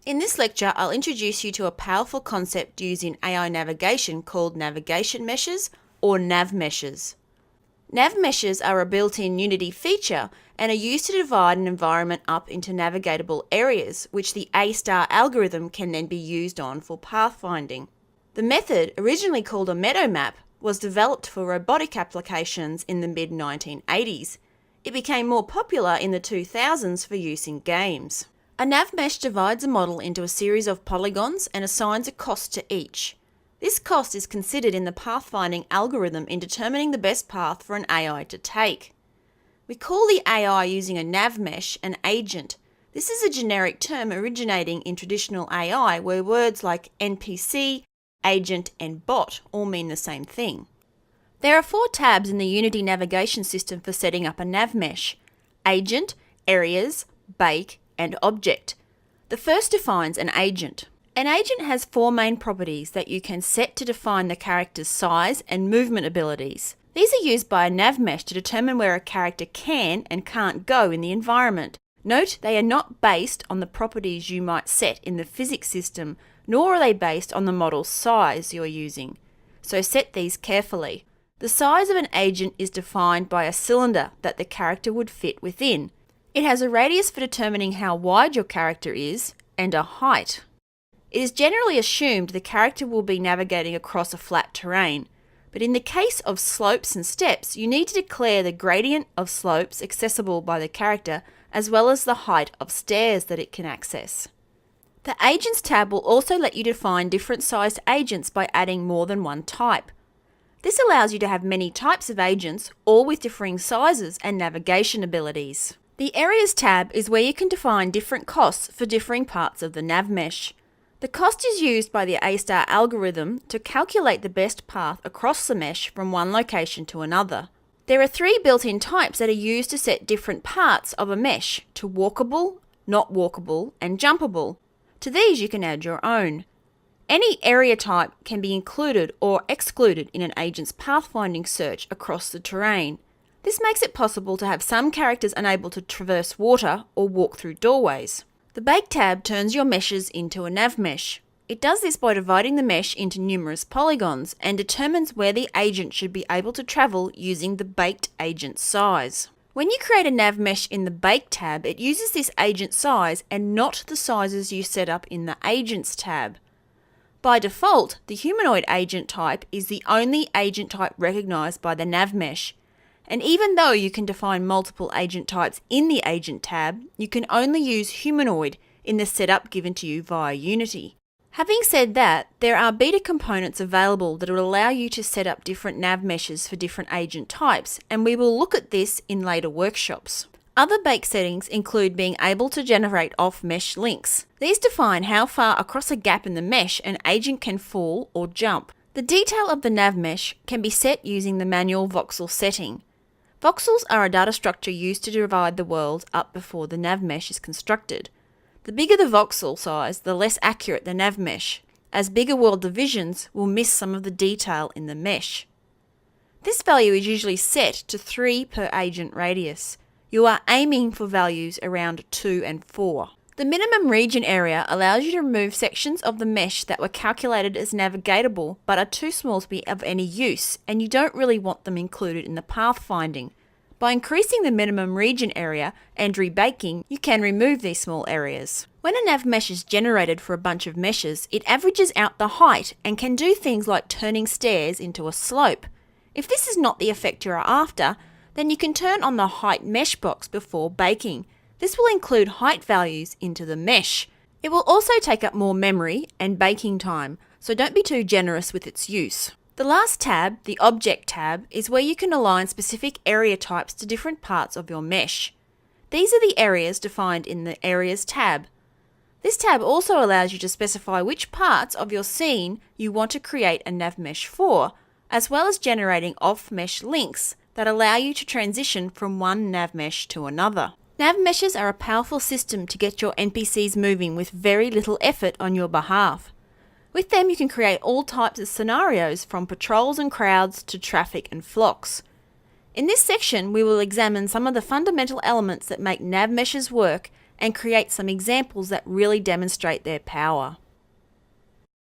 In this lecture, I'll introduce you to a powerful concept used in AI navigation called navigation meshes or NavMeshes. NavMeshes are a built-in Unity feature and are used to divide an environment up into navigatable areas, which the A* algorithm can then be used on for pathfinding. The method, originally called a meadow map, was developed for robotic applications in the mid-1980s. It became more popular in the 2000s for use in games. A NavMesh divides a model into a series of polygons and assigns a cost to each. This cost is considered in the pathfinding algorithm in determining the best path for an AI to take. We call the AI using a NavMesh an agent. This is a generic term originating in traditional AI where words like NPC, agent and bot all mean the same thing. There are 4 tabs in the Unity navigation system for setting up a NavMesh: Agent, Areas, Bake, and Object. The first defines an agent. An agent has 4 main properties that you can set to define the character's size and movement abilities. These are used by a NavMesh to determine where a character can and can't go in the environment. Note, they are not based on the properties you might set in the physics system, nor are they based on the model's size you're using. So set these carefully. The size of an agent is defined by a cylinder that the character would fit within. It has a radius for determining how wide your character is, and a height. It is generally assumed the character will be navigating across a flat terrain, but in the case of slopes and steps, you need to declare the gradient of slopes accessible by the character, as well as the height of stairs that it can access. The Agents tab will also let you define different sized agents by adding more than one type. This allows you to have many types of agents, all with differing sizes and navigation abilities. The Areas tab is where you can define different costs for differing parts of the NavMesh. The cost is used by the A* algorithm to calculate the best path across the mesh from one location to another. There are 3 built-in types that are used to set different parts of a mesh to walkable, not walkable, and jumpable. To these you can add your own. Any area type can be included or excluded in an agent's pathfinding search across the terrain. This makes it possible to have some characters unable to traverse water or walk through doorways. The Bake tab turns your meshes into a NavMesh. It does this by dividing the mesh into numerous polygons and determines where the agent should be able to travel using the baked agent size. When you create a NavMesh in the Bake tab, it uses this agent size and not the sizes you set up in the Agents tab. By default, the humanoid agent type is the only agent type recognized by the NavMesh. And even though you can define multiple agent types in the Agent tab, you can only use humanoid in the setup given to you via Unity. Having said that, there are beta components available that will allow you to set up different NavMeshes for different agent types, and we will look at this in later workshops. Other Bake settings include being able to generate off-mesh links. These define how far across a gap in the mesh an agent can fall or jump. The detail of the NavMesh can be set using the manual voxel setting. Voxels are a data structure used to divide the world up before the NavMesh is constructed. The bigger the voxel size, the less accurate the NavMesh, as bigger world divisions will miss some of the detail in the mesh. This value is usually set to 3 per agent radius. You are aiming for values around 2 and 4. The minimum region area allows you to remove sections of the mesh that were calculated as navigatable but are too small to be of any use, and you don't really want them included in the pathfinding. By increasing the minimum region area and rebaking, you can remove these small areas. When a NavMesh is generated for a bunch of meshes, it averages out the height and can do things like turning stairs into a slope. If this is not the effect you are after, then you can turn on the height mesh box before baking. This will include height values into the mesh. It will also take up more memory and baking time, so don't be too generous with its use. The last tab, the Object tab, is where you can align specific area types to different parts of your mesh. These are the areas defined in the Areas tab. This tab also allows you to specify which parts of your scene you want to create a NavMesh for, as well as generating off-mesh links that allow you to transition from one NavMesh to another. NavMeshes are a powerful system to get your NPCs moving with very little effort on your behalf. With them you can create all types of scenarios from patrols and crowds to traffic and flocks. In this section we will examine some of the fundamental elements that make NavMeshes work and create some examples that really demonstrate their power.